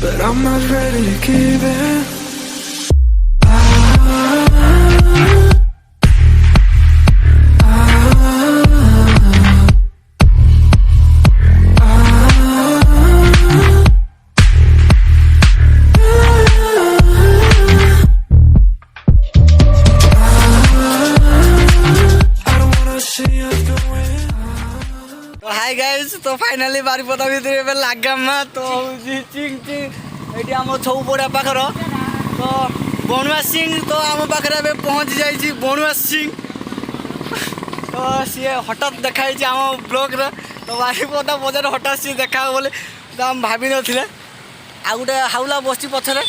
but I'm not ready to give in. Hi guys तो finally Baripada भितर लागामा तो चिंग चिंग ये आम छौपड़ा पाखर तो बणुआ सिंह तो आम पाखे पहुँची जाइए बणुआ सिंह तो सी हठात देखाई आम ब्लॉग तो बारिपदा बजार हठात सी देखा बोले तो आम भाभी नथिले आ गोटे हाउला बस पछरे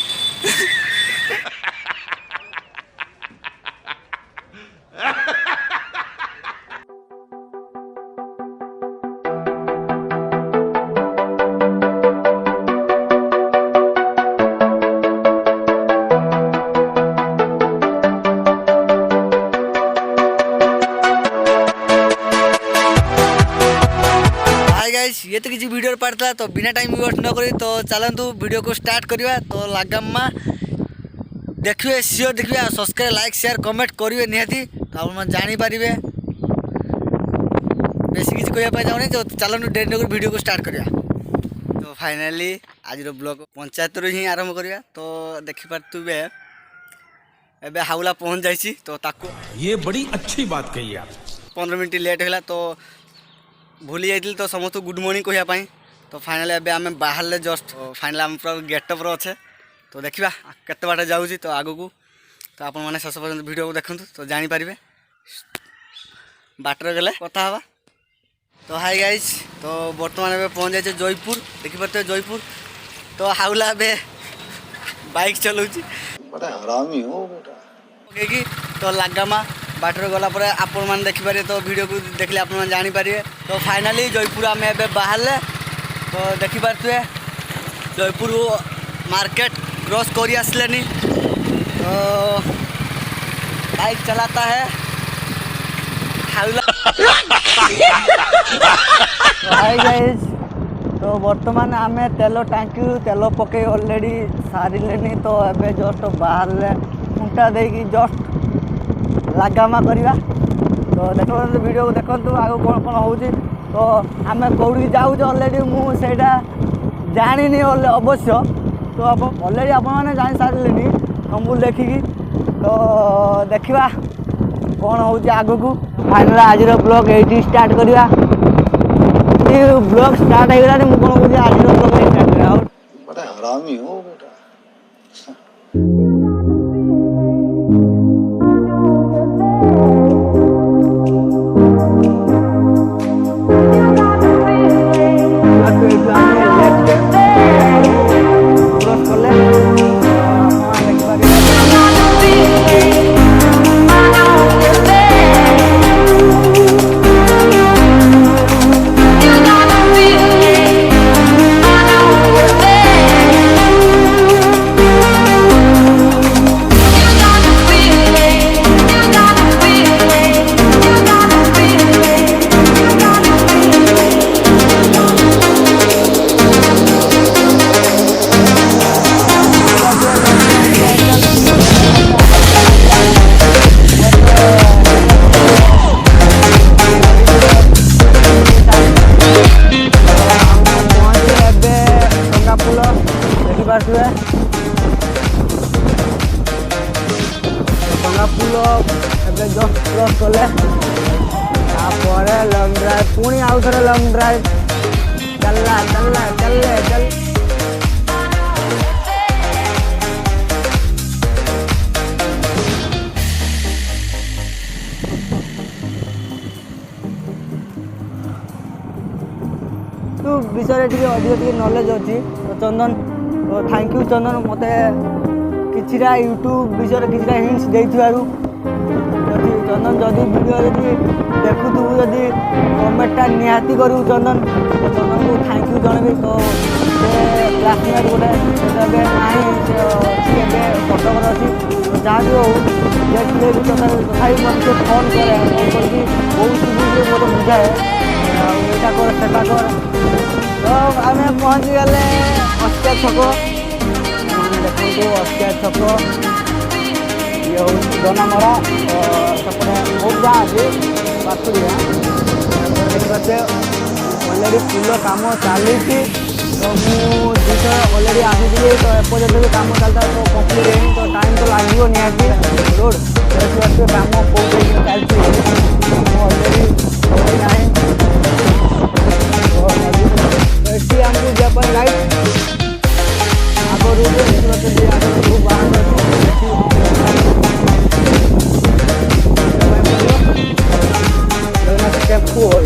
ये तो किसी वीडियो पार्ट था तो बिना टाइम वेस्ट न करी तो चलतु वीडियो को स्टार्ट करवा तो लगामा देखिए सियोर देखिए सब्सक्राइब लाइक शेयर कमेंट करेंगे निहाती तो आप जानीपर बेसी किसी कहना चाहूँ तो चलतु डेरी नक वीडियो को स्टार्ट करवा तो फाइनाली आज ब्लॉग पंचायत ही आरंभ करवा तो देखिपे एवं हाउला पहुँच जाइए तो ताकू ये बड़ी अच्छी बात कही आप 15 मिनट लेट है तो भूली जाइए तो समस्त गुड मॉर्निंग कहवाई तो फाइनाली एबे आम बाहर जस्ट फाइनाली आम पूरा गेटअप अच्छे तो देखा केते बाट जाऊँगी तो आग को तो आपण मैंने शेष पर्यटन वीडियो को देखु तो जानीपर बाटर गले कथा हवा तो हाय गाइज तो बर्तमान एबे पहुँच जाइए जयपुर देखिपे जयपुर तो हाउला ए बाइक चलाऊँगी कि तो लगामा बाटर गला आपण मैंने देखिपारे तो वीडियो को देखले आप जानीपर तो फाइनाली जयपुर आम ए बाहर तो देखिपे जयपुर मार्केट क्रॉस कर आसले तो बाइक चलाता है हाय गाइस तो बर्तमान आम तेल टांकी तेल पकई ऑलरेडी सारे तो ए जस्ट बाहर खुंटा देकी जस्ट लगामा करवा तो देखो वीडियो को देखो आगे कौन कौन हो तो आम कौड़ी जाऊँ ऑलरेडी मुझे जानी अवश्य तो आप ऑलरेडी आपने जानी सारे हमको देखिकी तो देखा कौन हो आग को फाइनल आज ब्लॉग ये स्टार्ट करवा ब्लॉग स्टार्ट होगा मुझे कौन कह आज ब्लॉग स्टार्ट कर जस्ट क्रॉस कले लंग ड्राइव पुणी आउ थे लंग ड्राइव चलला चलला चलले चल तू विषय अधिक नॉलेज अच्छी तो चंदन तो थैंक यू चंदन मत किछिरा यूट्यूब विषय किछिरा हिंट्स देइथिबारु चंदन जदि वीडियो देखुथु जदि कमेंटा निहाती करू चंदन तो चंदन को थैंक यू जनबी तो क्लासमेट गोटे ना कटक अच्छी तो जहाँ भी हो देखिए तथापि मत फोन करे करके बहुत सुविधे मतलब बुझाए यहाँ कर सेटा कर तो आम पहुँची गले 8 छक छक अस्किया छक ये हूँ दोनामरा सेपटे बहुत गाँ अच्छे पाखुरी देखिए अलरेडी फुल कम चली तो मुझे अलरेडी आसी तो एपर्यंत भी कम चलता तो कम्प्लीट है तो टाइम तो लगे निहाती रोड देखिए कम कौन चलती अलरेडी ना तो आमको जापान लाइट आग रूम देखिए आग रूम बाहर टेम्पल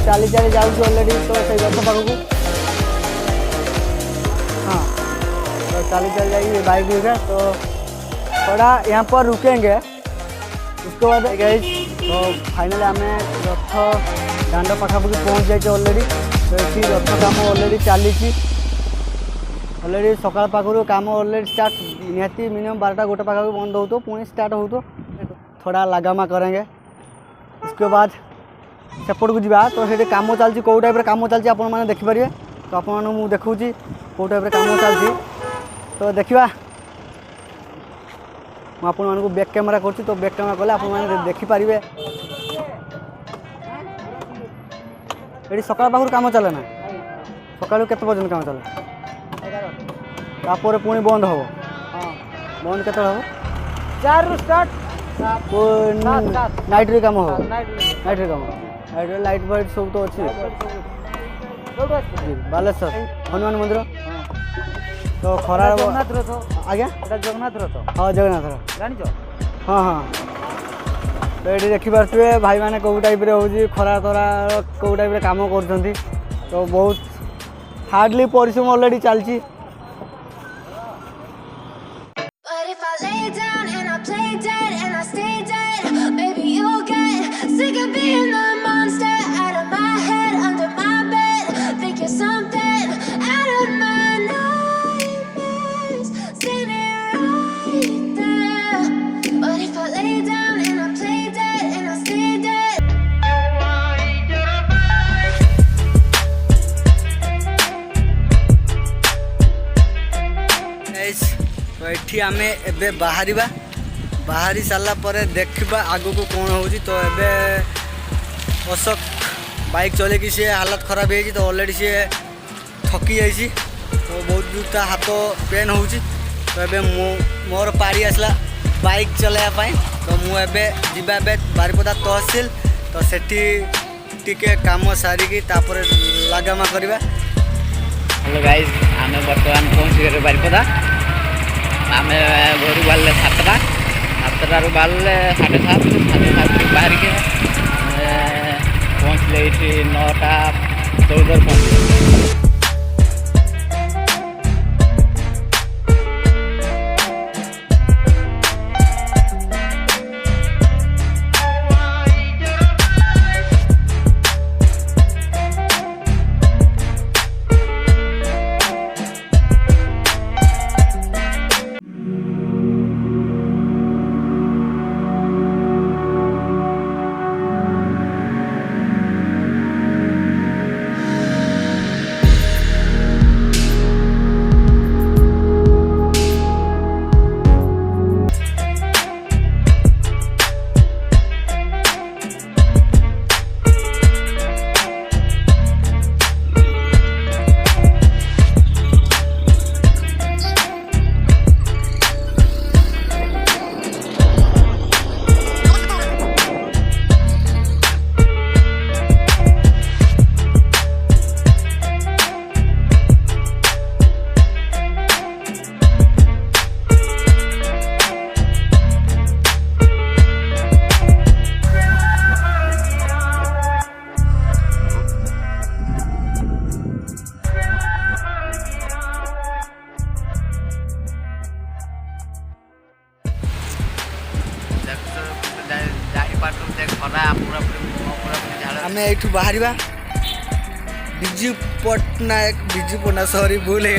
चली चली जाऊँ अलरेडी तो से गछ पाखक हाँ तो चली चली जाएगी बाइक है तो थोड़ा यहाँ पर रुकेंगे उसके बाद गाइस तो फाइनली आम रथ दांड पाखापाखि पहुँच जाए अलरेडी तो ये रथ काम अलरेडी चली अलरेडी सकाल पाखर काम अलरेडी स्टार्ट निहाती मिनिमम 12टा 1 पाखापाखि बंद हो तो पुणी स्टार्ट हो तो थोड़ा लगामा करेंगे उसके बाद सेपट को जा तो ये कम चलती कौ टाइप कम चलती आप देखिपारे तो आप देखा कौ टाइप कम चलती तो देखा मुझे बैक कैमेरा कर तो बैक कैमेरा कले आप देखिपारे ये सकाल पाखर कम चले ना सका केत पर्यटन कम चले तापर पुणी बंद हम बंद के हम 4 रु स्टार्ट नाइट रे काम हो नाइट रे काम नाइट लाइट फाइट सब तो अच्छी बालेश्वर हनुमान मंदिर तो खरा जगन्नाथ रथ आज्ञा जगन्नाथ रथ हाँ जगन्नाथ रथ जान हाँ हाँ तो ये देखिपे भाई मैंने कौ टाइप हो खरा तरा कौ टाइप कम कर तो बहुत हार्डली परिश्रम अलरेडी चलती तो ये आम ए बाहरी सारा देखा आगू को कौन हो तो ए अशोक बाइक चलेकी सी हालत खराब है तो अलरेडी सी थकी जाइए तो बहुत जूता हाथ पेन हो तो ये मोर पारी आसला बाइक चलाइबा तो मुझे जीवा बारिपदा तहसिल तो सेठी टिके काम सारिकी लगामा करवा। हेलो गाइस आम बर्तमान पहुँच गए बारिपदा आम घर बाहर 7टा 7टारू बाहर 7:30 बाहर के पहुँचले ये 9टा 14 पहुँचले। आम यू बाहर बिजू पट्टनायक सॉरी भूल है।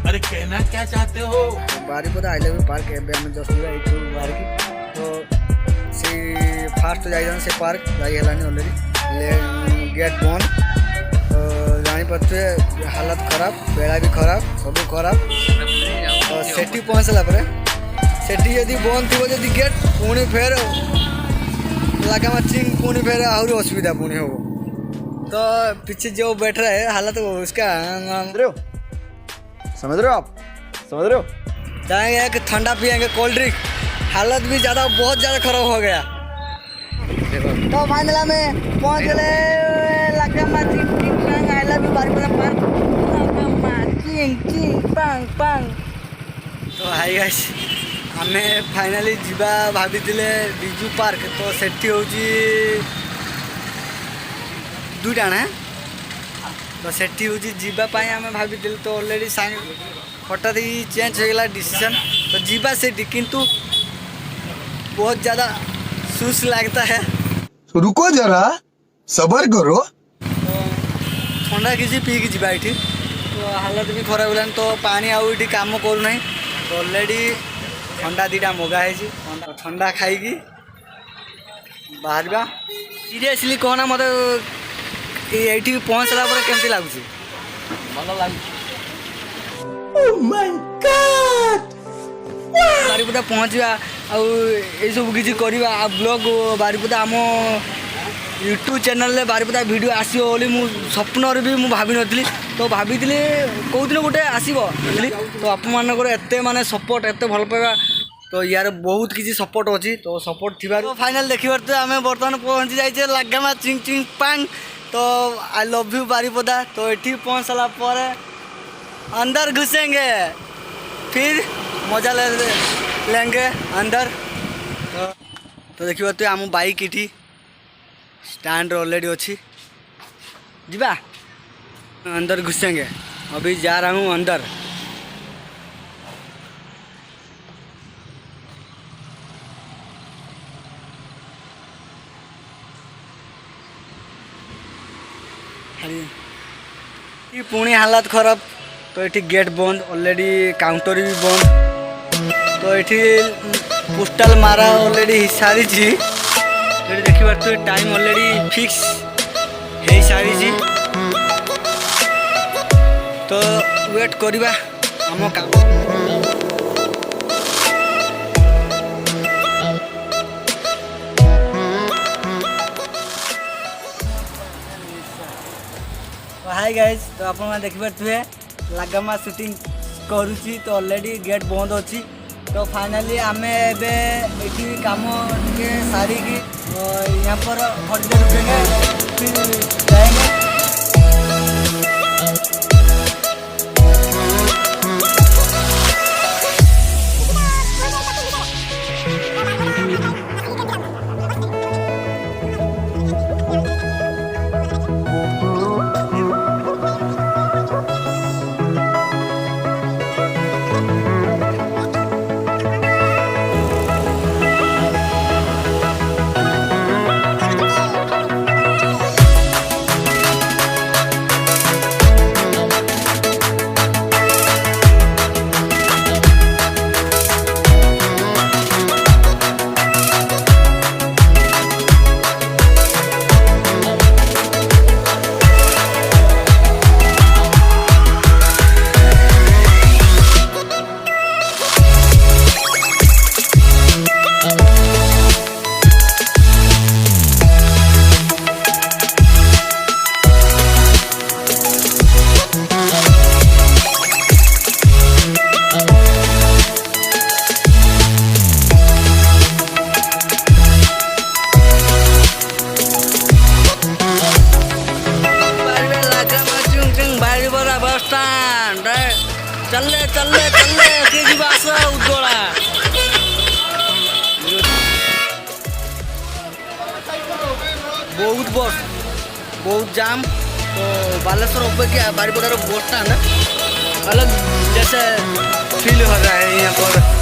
अरे कहना क्या चाहते हो? बारिपदा आई लव यू पार्क एवं जस्ट बाहर की तो सी फास्ट जाइए से पार्क जाइए अलरेडी गेट बंद तो जानी देखिए हालत खराब बेड़ा भी खराब सब खराब तो सेठी पहुँचला पर सेठी यदि बंद थी जदि गेट पुणी फेर लगा चिंग पुणी फेर आहरी असुविधा पुणी हो तो पीछे जो बैठ रहा है हालत उसका समझ रहे हो आप समझ रहे हो जाएंगे एक ठंडा पियेंगे कोल्ड ड्रिंक हालत भी ज़्यादा बहुत ज़्यादा खराब हो गया तो फाइनल में पहुँच गए लगा I love you Baripada park चिंग पांग पांग तो हाई गाइस आमे फाइनाली जीवा भाभी बिजू पार्क तो सेठी होची दुईटा ना तो सेठी होची जीवा पाई आमे भाभी तो ऑलरेडी साइन हठात ही चेंज हो गला डिसीजन तो जीवा सेठी किंतु बहुत ज़्यादा सुस लगता है रुको जरा सबर करो ठंडा किसी पीकी जीवा ये तो हालत भी खराब होलान तो पानी आउ ये काम करूना तो ऑलरेडी ठंडा दीटा मगाई ठंडा खाई बाहर सीरियसली कहना मत ये पहुँचला केमती लगुच भल लगे बारिपदा पहुँचा सब किसी करवा ब्लॉग बारिपदा आम यूट्यूब चैनल बारिपदा वीडियो आसो बोली स्वप्न भी मुझे भाभी नी तो भाभी कौ दिन गोटे आसो तो आप मानकर एत माने सपोर्ट एत भल पाइबा तो यार बहुत किसी सपोर्ट अच्छी तो सपोर्ट थी तो फाइनल देखिए तो आम बर्तमान पहुँची जाइए लगामा चिंग चिंग पांग तो आई लव यू बारिपदा तो ये पहुँच सारा पर अंदर घुसेंगे फिर मजा लेंगे अंदर तो देखिए तो आम बाइक ये स्टैंड ऑलरेडी अच्छी जीवा अंदर घुसेंगे अभी जा रहा हूँ अंदर पुणी हालत खराब तो ये गेट बंद ऑलरेडी काउंटर भी बंद तो ये पोस्टाल मारा ऑलरेडी सारी देखिए तो टाइम ऑलरेडी फिक्स है सारी तो वेट करवा आम काम हाय गाइस तो आप देखिपे लगामा शूटिंग करुँची तो ऑलरेडी गेट बंद अच्छी तो फाइनाली आम एटी काम टे सारिकी यहाँ पर हॉलिडे रुकेंगे फिर जाएंगे चल उद्दोला बहुत बस बहुत जाम तो बालेश्वर अपेक्षा बारिपदार बस स्टैंड अलग जैसे फील हो रहा है यहाँ पर।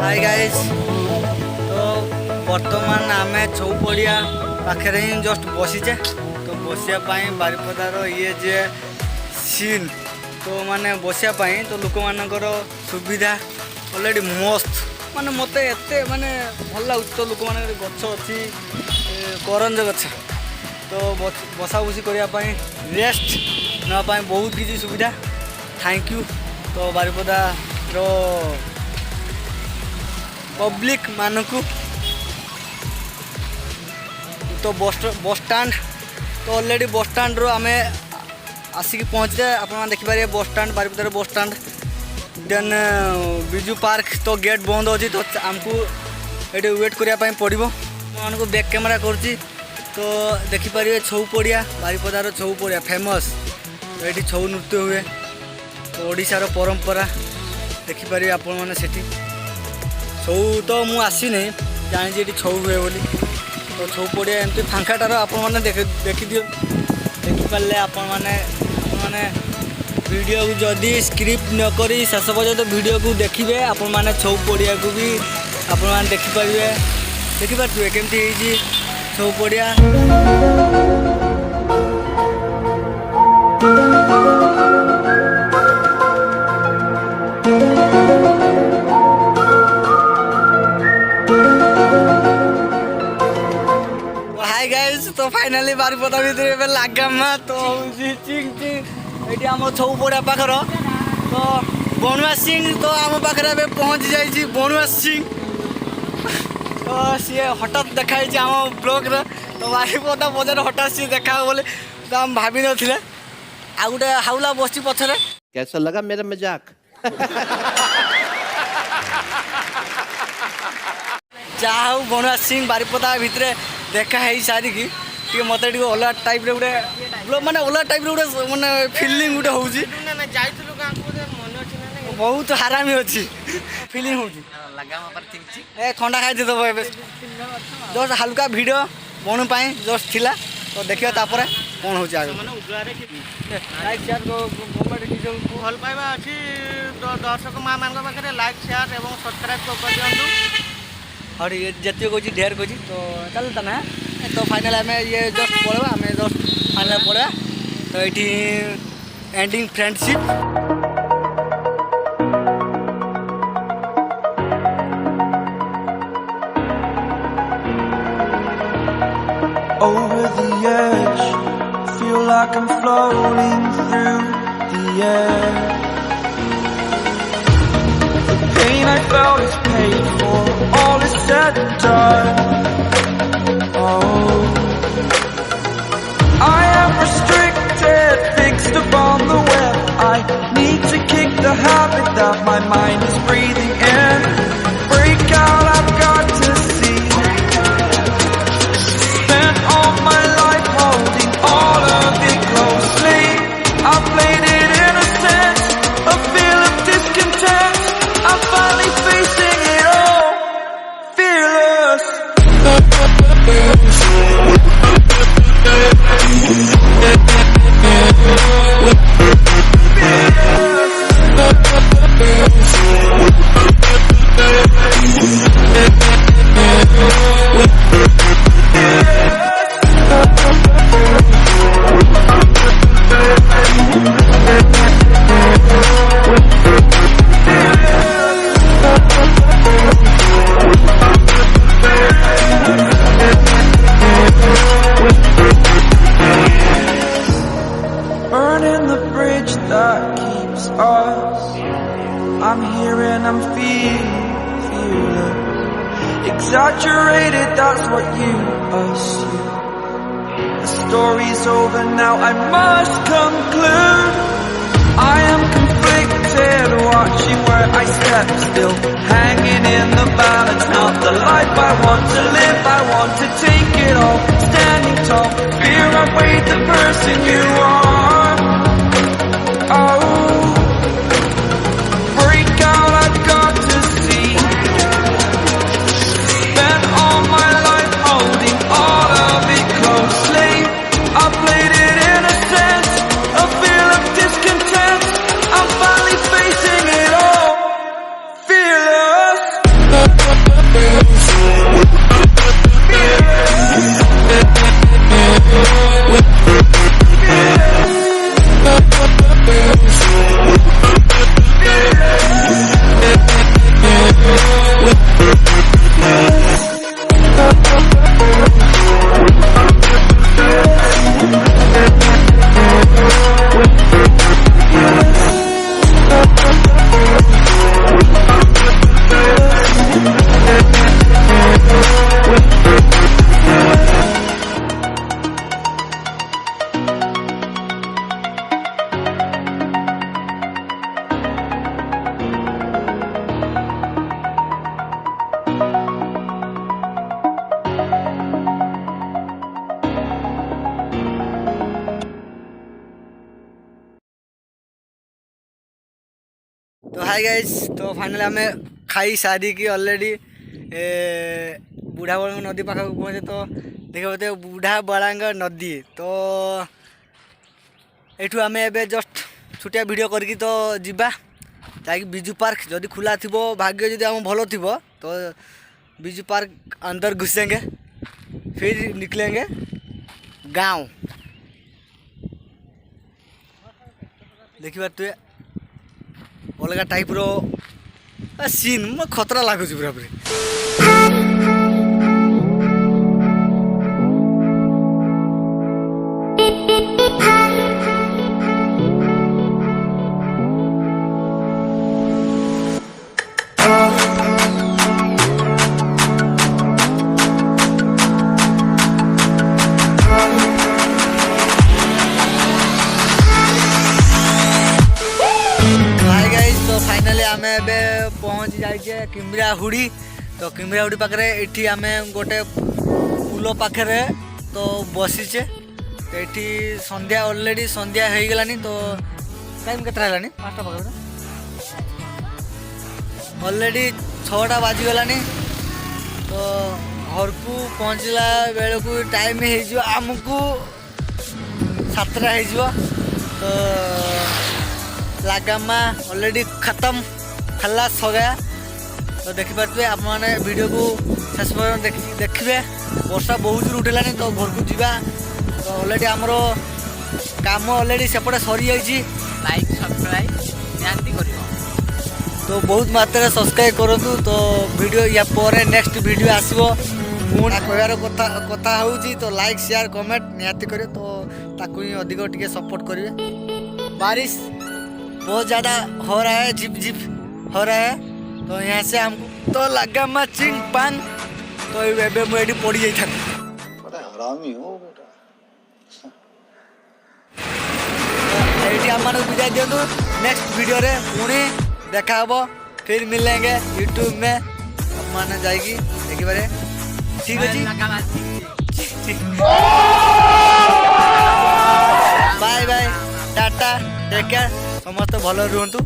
हाय गाइस तो बर्तमान आम छौ पड़िया पाखे ही जस्ट बसीचे तो बसापाई बारिपदार ये जे सीन तो माने बसापाई तो लोक मानकर सुविधा ऑलरेडी मस्त माने मत एत माने भल लगे तो लोक मान गछ अच्छी करंज गछ तो बसा बसी करने रेस्ट नापाई बहुत किसी सुविधा थैंक यू तो बारिपदार पब्लिक मानकू तो बस स्टैंड तो ऑलरेडी बस स्टैंड रो आम आसिक पहुँचे आप देखिपारे बस स्टैंड बारिपदार bus stand then Biju park तो गेट बंद अच्छी तो आमको ये वेट करने पड़ो को बैक कैमेरा करुँची तो देखिपारे छौ पड़िया बारिपदार छौ पड़िया फेमस तो ये छौ नृत्य हुए तो ओडिशार परंपरा देखिपारे आपण मैंने सेठी छौ तो मु आसी नहीं जानी ये छौ हुए बोली तो छौ पड़िया एमती फांकाटार आपण मैंने देखी दियो देखिपारे आपण मैंने वीडियो को जदि स्क्रिप्ट न करी शेष पर्यंत वीडियो को देखिए आपण मैंने छौ पड़िया को भी आपण मैंने देखिपारे केमती छौ पड़िया हाय गाइस तो फाइनली बारिपदा भीतर लगामा तो चिंग ये आम छौ पड़िया पाखर तो बणुआ सिंह तो आम पाखे पहुँची जाइए बणुआ सिंह तो सी हठात देखाई आम ब्लॉग तो बारिपदा बजार हठात सी देखा बोले तो आम भाभी नथिले आ गोटे हाउला बस पछरे कैसा लगा मेरा मजाक चाहू बणुआ सिंह बारिपदा भितर देखा है सारिकी मत अलग टाइप गोटे माने अलग टाइप गोटे माने फिलिंग गोटे हूँ बहुत हरामी अच्छी फिलिंग हो खंडा खाई दब जस्ट हल्का भिड बणु जस्ट थिला तो देखिए तापर कौन हो भल पाइबा अच्छी दर्शक माँ मान पाखे लाइक शेयर और सब्सक्राइब कर दिखाँ और ये जितने कह ढेर कह तो चलता ना तो फाइनल आम ये जस्ट पढ़ा आम जस्ट फाइनल पढ़ा तो ये ending friendship Over the edge, feel like I'm floating through the air. The pain I felt is paid for, all is said and done. Oh, I am restricted, fixed upon the web. I need to kick the habit that my mind is breathing in. Break out, I've got to see. Spent all my life holding all of it closely. I played it innocent, a feel of discontent. I'm finally facing it all, fearless. Burning the bridge that keeps us. I'm here and I'm fearless. Exaggerated, that's what you assume. The story's over now, I must conclude. I am conflicted, watching where I step still. Hanging in the balance, not the life I want to live. I want to take it all, standing tall. Fear I weighed the person you are. Oh, break out, I've got to see. Spent all my life holding all of it closely. I played it innocent, a feel of discontent. I'm finally facing it all, fearless. Hi guys तो finally आम खाई सारिकी already बुढ़ा बड़ा नदी पाखक पहुँचे तो देख बोलते बुढ़ा बड़ांग नदी तो एठू आम एबे जस्ट छुटिया वीडियो करके तो जीवा जाकि बिजू पार्क जदि खुला थी भाग्य जदि आम भल थी तो बिजू पार्क अंदर घुसेंगे फिर निकलेंगे गांव। देखिए तुए अलग टाइप रो सीन मैं खतरा लगुच पूरा पूरी। फाइनाली आम पहुँच जाइए किमरा हुड़ी तो किमरा हुड़ी पाखे ये आम गोटे पुल पाखे तो बसीचे तो ये संध्या ऑलरेडी संध्या हो गलानी तो टाइम के 5टा पाखे ऑलरेडी 6टा बाजिगलानी तो घर को पहुँचला बेलू टाइम आमको 7टा हो तो लगामा ऑलरेडी खत्म खलास हो गया तो देखिपे आप वीडियो को शेष पर्यटन देखिए। वर्षा बहुत जोर उठेलानी तो घर को जीवा तो ऑलरेडी आमर काम ऑलरेडी सेपटे सरी जाइए। लाइक सब्सक्राइब निहाती करियो तो बहुत मात्रा सब्सक्राइब करूँ तो वीडियो या पर नेक्स्ट वीडियो आसो पुणी कहर कथा हूँ तो लाइक शेयर कमेंट निहाती करियो तो ताकू ही अधिक टिके सपोर्ट करेंगे। बारिश बहुत ज़्यादा हो रहा है झिप झिप हो रहा है तो यहाँ से हमको तो लगा चिंग पान तो ये मुझे पड़ी जाता हरामी हो बेटा। ये आम बुझाई दिंतु नेक्स्ट वीडियो रे पुणी देखा हम फिर मिलेंगे यूट्यूब में मैंने जाएगी देखिए ठीक अच्छे bye bye tata take care समस्त भल रुहतु।